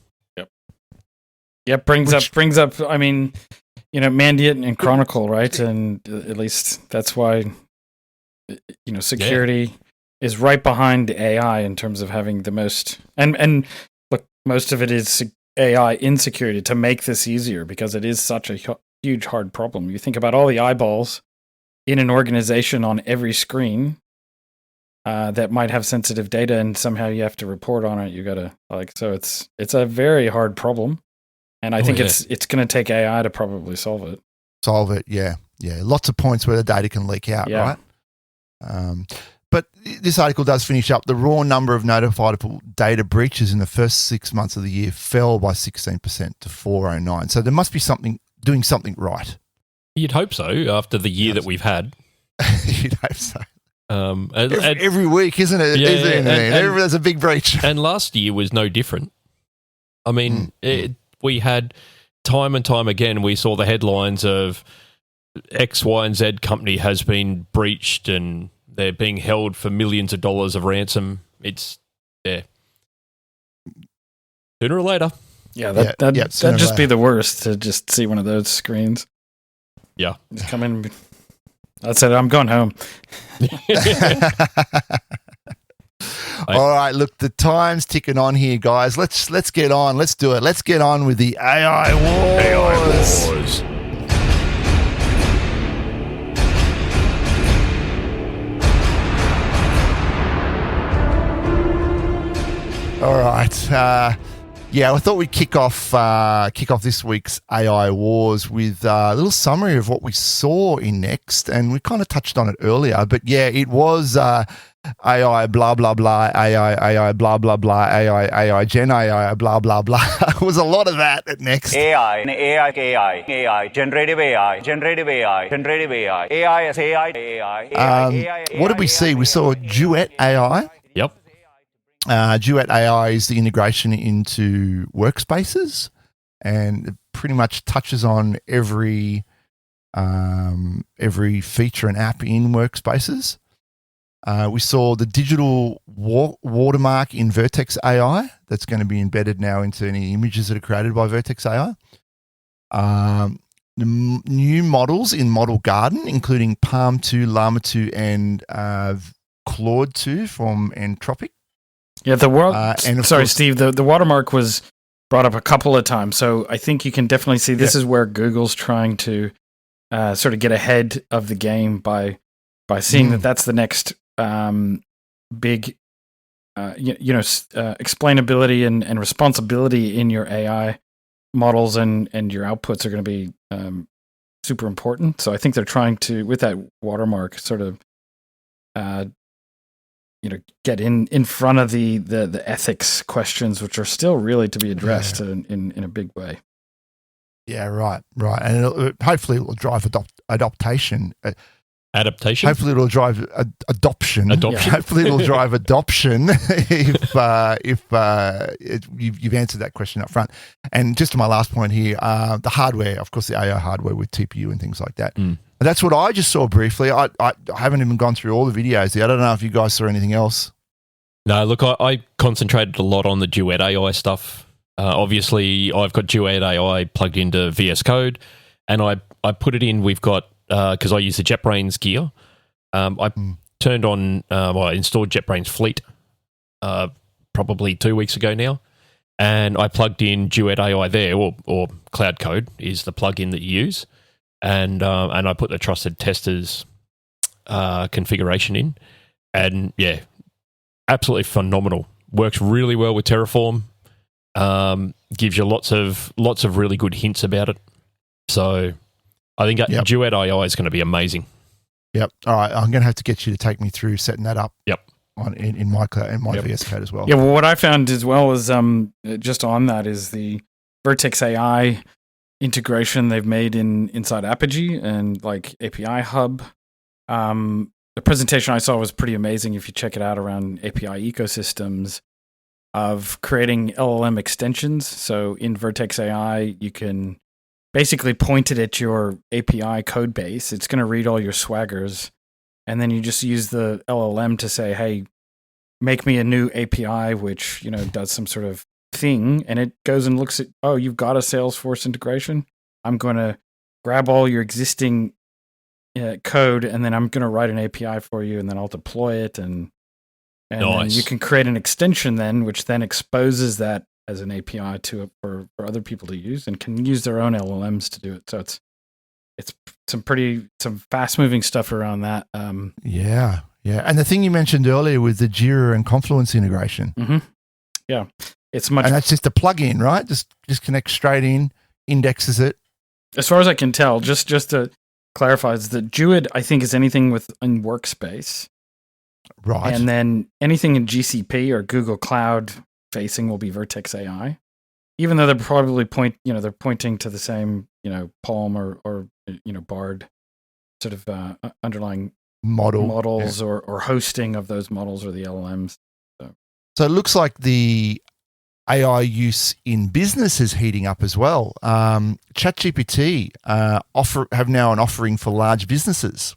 Yep. Brings up. I mean, Mandiant and Chronicle, right? And at least that's why. Security is right behind AI in terms of having the most, and look, most of it is AI insecurity to make this easier because it is such a huge, hard problem. You think about all the eyeballs in an organization on every screen that might have sensitive data, and somehow you have to report on it. You got to so it's a very hard problem, and I think it's going to take AI to probably solve it. Yeah. Lots of points where the data can leak out, right? But this article does finish up. The raw number of notifiable data breaches in the first 6 months of the year fell by 16% to 409. So there must be doing something right. You'd hope so after the year that we've had. You'd hope so. Every week, isn't it? There's a big breach. And last year was no different. I mean, we had time and time again, we saw the headlines of X, Y, and Z company has been breached and they're being held for millions of dollars of ransom. It's, sooner or later. Yeah, that'd just be the worst to just see one of those screens. Yeah. Just come in. I said, I'm going home. All right, look, the time's ticking on here, guys. Let's get on. Let's do it. Let's get on with the AI wars. All right. I thought we'd kick off this week's AI wars with a little summary of what we saw in Next, and we kind of touched on it earlier. But yeah, it was AI blah blah blah, AI blah blah blah, AI Gen AI blah blah blah. It was a lot of that at Next. AI, generative AI, AI. What did we see? We saw Duet AI. Yep. Duet AI is the integration into workspaces, and it pretty much touches on every every feature and app in Workspaces. We saw the digital watermark in Vertex AI that's going to be embedded now into any images that are created by Vertex AI. New models in Model Garden, including Palm 2, Llama 2, and Claude 2 from Anthropic. Yeah, Steve, the watermark was brought up a couple of times, so I think you can definitely see this is where Google's trying to sort of get ahead of the game by seeing that that's the next big, explainability and responsibility in your AI models and your outputs are going to be super important. So I think they're trying to, with that watermark, sort of, get in front of the ethics questions, which are still really to be addressed in a big way. Yeah, right. And hopefully it will drive adaptation. Adaptation? Hopefully it'll drive adoption. Hopefully it'll drive adoption if you've answered that question up front. And just to my last point here, the hardware, of course, the AI hardware with TPU and things like that. That's what I just saw briefly. I haven't even gone through all the videos yet. I don't know if you guys saw anything else. No, look, I concentrated a lot on the Duet AI stuff. Obviously, I've got Duet AI plugged into VS Code, and I put it in. We've got, because I use the JetBrains gear, I turned on, I installed JetBrains Fleet probably 2 weeks ago now, and I plugged in Duet AI there, or Cloud Code is the plugin that you use, and I put the Trusted Testers configuration in, and yeah, absolutely phenomenal. Works really well with Terraform. Gives you lots of really good hints about it. So I think Duet AI is going to be amazing. Yep. All right. I'm going to have to get you to take me through setting that up. Yep. In my VS Code as well. Yeah. Well, what I found as well is just on that is the Vertex AI integration they've made inside Apogee and like API Hub. The presentation I saw was pretty amazing. If you check it out around API ecosystems of creating LLM extensions. So in Vertex AI, you can basically point it at your API code base. It's going to read all your swaggers. And then you just use the LLM to say, hey, make me a new API, which, does some sort of thing. And it goes and looks at, oh, you've got a Salesforce integration. I'm going to grab all your existing code, and then I'm going to write an API for you, and then I'll deploy it. And nice. Then you can create an extension then, which then exposes that as an API for other people to use, and can use their own LLMs to do it. So it's some fast moving stuff around that. Yeah. And the thing you mentioned earlier with the Jira and Confluence integration. Mm-hmm. Yeah, it's much. And that's just a plug-in, right? Just connects straight in, indexes it. As far as I can tell, just to clarify, is that Duet I think is anything in Workspace. Right. And then anything in GCP or Google Cloud facing will be Vertex AI, even though they're probably they're pointing to the same, Palm or Bard sort of underlying models or hosting of those models or the LLMs. So it looks like the AI use in business is heating up as well. ChatGPT have now an offering for large businesses.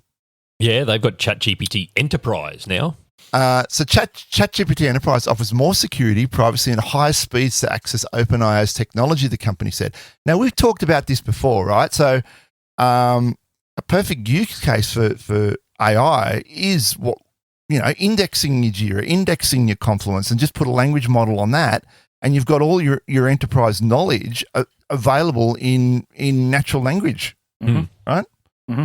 Yeah, they've got ChatGPT Enterprise now. So ChatGPT Enterprise offers more security, privacy, and higher speeds to access OpenAI's technology, the company said. Now, we've talked about this before, right? So a perfect use case for AI is indexing your Jira, indexing your Confluence, and just put a language model on that, and you've got all your enterprise knowledge available in natural language, right? Mm-hmm.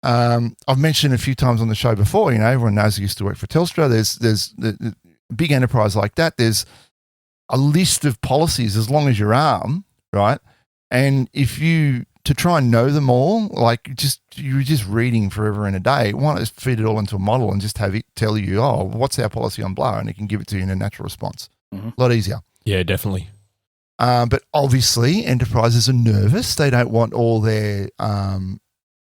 I've mentioned a few times on the show before, everyone knows I used to work for Telstra. There's the big enterprise like that. There's a list of policies as long as your arm, right? And if you, to try and know them all, you're just reading forever and a day, why not just feed it all into a model and just have it tell you, oh, what's our policy on blah? And it can give it to you in a natural response. Mm-hmm. A lot easier. Yeah, definitely. But obviously enterprises are nervous. They don't want all their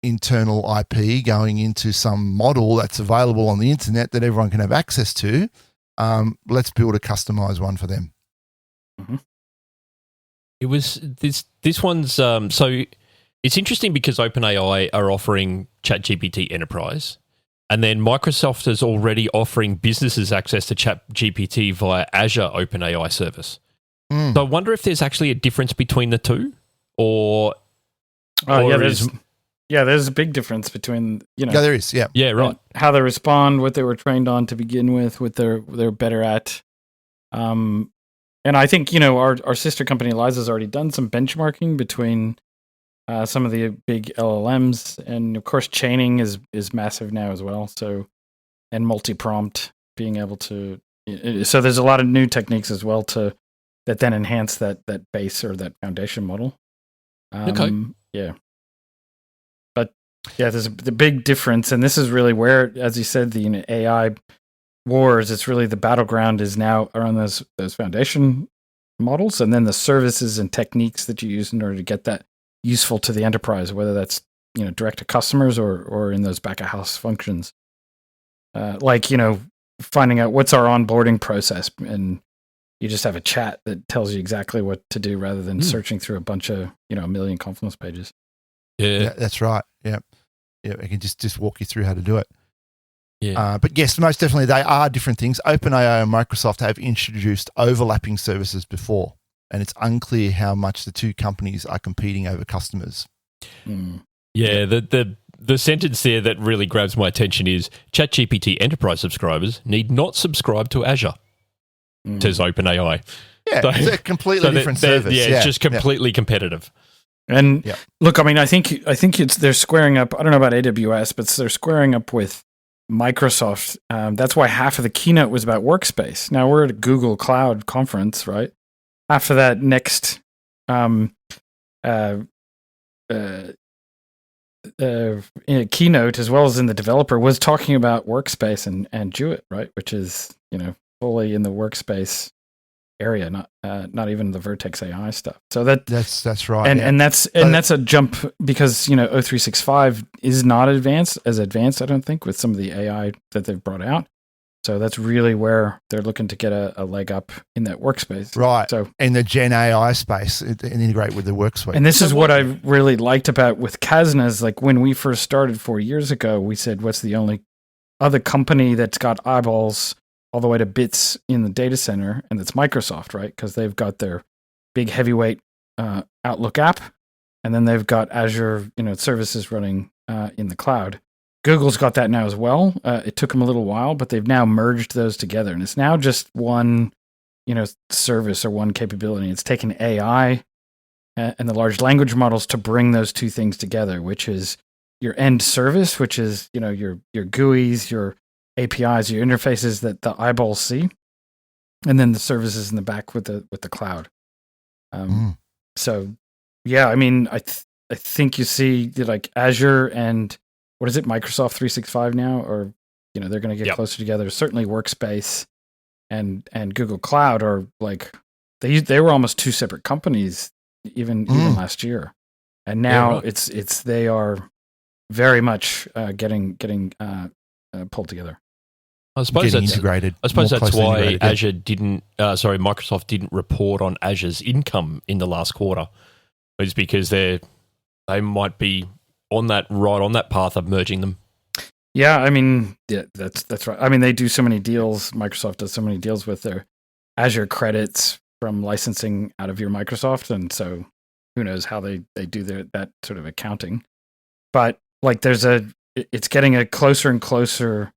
internal IP going into some model that's available on the internet that everyone can have access to. Let's build a customized one for them. Mm-hmm. It was this one's so It's interesting because OpenAI are offering ChatGPT Enterprise, and then Microsoft is already offering businesses access to ChatGPT via Azure OpenAI service. So I wonder if there's actually a difference between the two, or there's a big difference between Yeah, there is. Yeah, right. How they respond, what they were trained on to begin with, what they're better at. And I think our sister company Eliza's already done some benchmarking between some of the big LLMs, and of course chaining is massive now as well. So, and multi-prompt, being able to. So there's a lot of new techniques as well that then enhance that base or that foundation model. Okay. Yeah. But yeah, there's the big difference, and this is really where, as you said, the AI wars. It's really the battleground is now around those foundation models, and then the services and techniques that you use in order to get that useful to the enterprise, whether that's direct to customers or in those back of house functions, like finding out what's our onboarding process, and you just have a chat that tells you exactly what to do rather than searching through a bunch of a million Confluence pages. Yeah, that's right. Yeah, I can just walk you through how to do it. Yeah. But yes, most definitely they are different things. OpenAI and Microsoft have introduced overlapping services before, and it's unclear how much the two companies are competing over customers. Yeah, the sentence there that really grabs my attention is ChatGPT Enterprise subscribers need not subscribe to Azure, says OpenAI. Yeah, it's a completely different service. Yeah, it's just completely competitive. And look, I mean, I think they're squaring up. I don't know about AWS, but they're squaring up with Microsoft. That's why half of the keynote was about Workspace. Now we're at a Google Cloud conference, right? After that next keynote, as well as in the developer, was talking about Workspace and Jewett, right? Which is fully in the Workspace area, not even the Vertex AI stuff. So that's right, and that's a jump because O365 is not advanced, I don't think, with some of the AI that they've brought out. So that's really where they're looking to get a leg up in that workspace, right? So in the Gen AI space and integrate with the workspace. And this is what I really liked about with Kasna is, like, when we first started 4 years ago, we said, what's the only other company that's got eyeballs all the way to bits in the data center, and that's Microsoft, right? Because they've got their big heavyweight Outlook app, and then they've got Azure, services running in the cloud. Google's got that now as well. It took them a little while, but they've now merged those together, and it's now just one, service or one capability. It's taken AI and the large language models to bring those two things together, which is your end service, which is your GUIs, your APIs, your interfaces that the eyeballs see, and then the services in the back with the cloud. So, yeah, I mean, I think you see like Azure and what is it, Microsoft 365 now, or they're going to get closer together. Certainly, Workspace and Google Cloud are like they were almost two separate companies even last year, and now it's they are very much getting pulled together. I suppose that's integrated. I suppose that's why Microsoft didn't report on Azure's income in the last quarter. It's because they might be on that path of merging them. Yeah, I mean, that's right. I mean, they do so many deals. Microsoft does so many deals with their Azure credits from licensing out of your Microsoft, and so who knows how they do that sort of accounting. But like, it's getting a closer and closer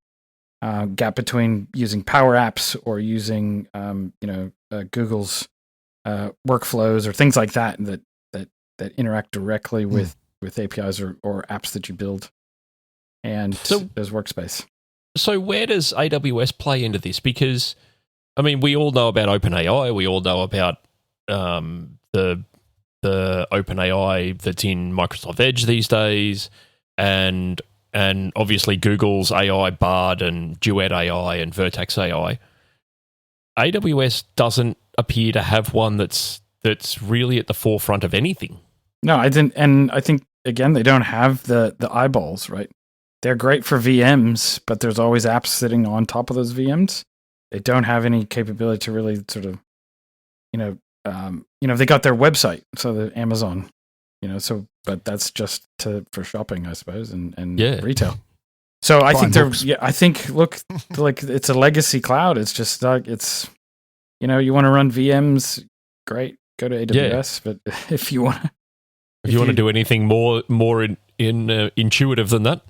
gap between using Power Apps or using Google's workflows or things like that interact directly with APIs or apps that you build, and there's Workspace. So where does AWS play into this? Because, I mean, we all know about OpenAI. We all know about the OpenAI that's in Microsoft Edge these days, and obviously Google's AI Bard and Duet AI and Vertex AI. AWS doesn't appear to have one that's really at the forefront of anything. No, I didn't, and I think again they don't have the eyeballs, right? They're great for VMs, but there's always apps sitting on top of those VMs. They don't have any capability to really sort of, they got their website, so the Amazon So, but that's just for shopping, I suppose, and Yeah. retail. So I Buying think books. I think, look, like it's a legacy cloud. It's just it's, you want to run VMs, great, go to AWS. But if you want to do anything more intuitive than that,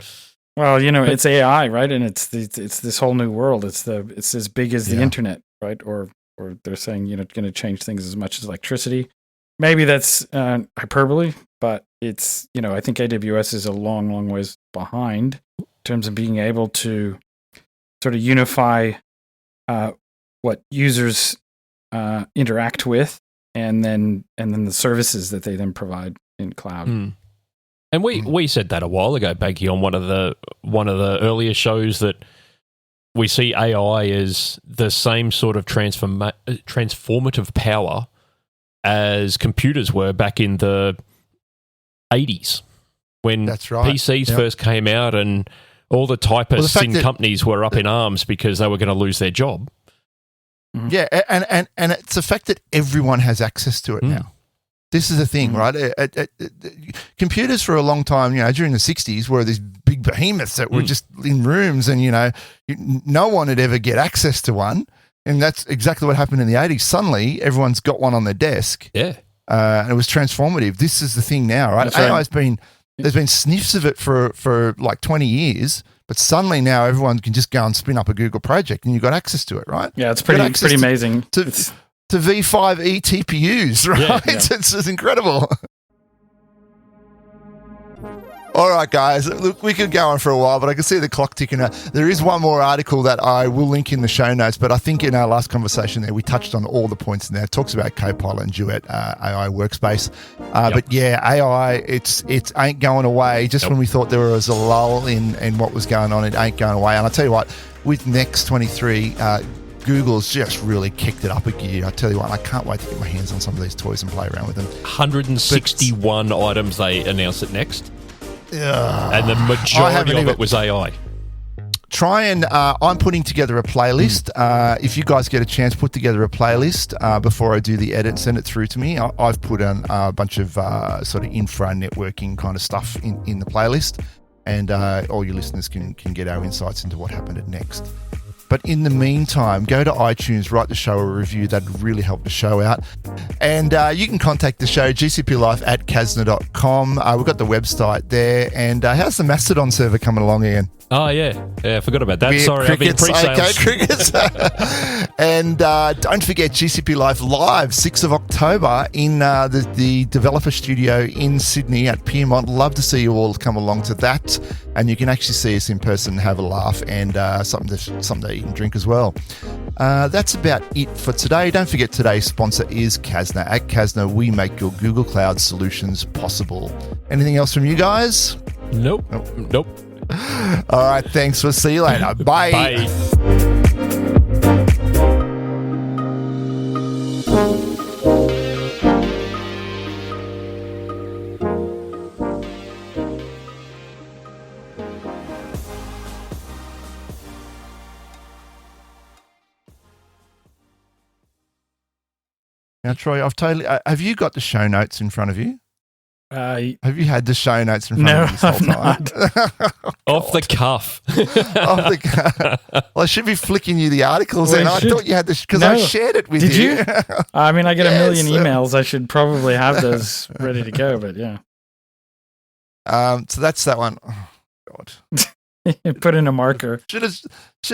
well, it's AI, right? And it's this whole new world. It's as big as the internet, right? Or they're saying, going to change things as much as electricity. Maybe that's hyperbole, but it's, I think AWS is a long, long ways behind in terms of being able to sort of unify what users interact with, and then the services that they then provide in cloud. And we said that a while ago, Baggy, on one of the earlier shows, that we see AI as the same sort of transformative power as computers were back in the 80s, when That's right. PCs first came out, and all the typists in companies were up in arms because they were going to lose their job. Yeah, and it's the fact that everyone has access to it now. This is the thing, right? Computers for a long time, during the 60s, were these big behemoths that were just in rooms, and, no one would ever get access to one. And that's exactly what happened in the 80s. Suddenly, everyone's got one on their desk. Yeah. And it was transformative. This is the thing now, right? AI's there's been sniffs of it for like 20 years, but suddenly now everyone can just go and spin up a Google project and you've got access to it, right? Yeah, it's pretty amazing. To V5 eTPUs, right? Yeah. It's incredible. All right, guys. Look, we could go on for a while, but I can see the clock ticking. There is one more article that I will link in the show notes, but I think in our last conversation there, we touched on all the points in there. It talks about Copilot and Duet AI workspace. But yeah, AI, it's ain't going away. Just when we thought there was a lull in what was going on, it ain't going away. And I'll tell you what, with Next 23, Google's just really kicked it up a gear. I tell you what, I can't wait to get my hands on some of these toys and play around with them. 161 items they announced at Next. And the majority of it was AI. I'm putting together a playlist. If you guys get a chance, put together a playlist before I do the edit, send it through to me. I've put on a bunch of sort of infra networking kind of stuff in the playlist, and all your listeners can get our insights into what happened at Next. But in the meantime, go to iTunes, write the show a review. That'd really help the show out. And you can contact the show, gcplife@kasna.com. We've got the website there. And how's the Mastodon server coming along, Ian? Oh, yeah. I forgot about that. Sorry, crickets, I've been pre-sales. Okay, crickets. And don't forget GCP Live Live, 6th of October in the developer studio in Sydney at Piermont. Love to see you all come along to that. And you can actually see us in person, have a laugh, and something to eat and drink as well. That's about it for today. Don't forget today's sponsor is Kasna. At Kasna, we make your Google Cloud solutions possible. Anything else from you guys? Nope. All right, thanks. We'll see you later. Bye. Bye. Now, Troy, have you got the show notes in front of you? Have you had the show notes in front of you this whole time? Off the cuff. Off the cuff. Well, I should be flicking you the articles, and I thought you had this because I shared it with you. Did you? I mean, I get a million emails. I should probably have those ready to go, but yeah. So that's that one. Oh, God. Put in a marker. Should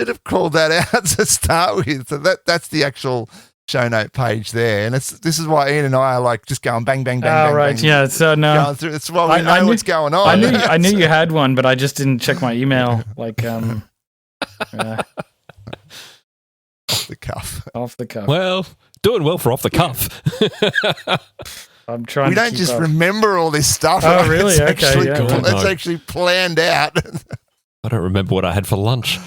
have called that out to start with. So that's the actual show note page there, and this is why Ian and I are like just going bang bang bang. Oh, bang, right, bang, yeah. So no, it's why we know what's going on. I knew you had one, but I just didn't check my email. Like, off the cuff. Off the cuff. Well, doing well for off the cuff. I'm trying. We don't just remember all this stuff. Oh, really? It's okay. actually, it's actually planned out. I don't remember what I had for lunch.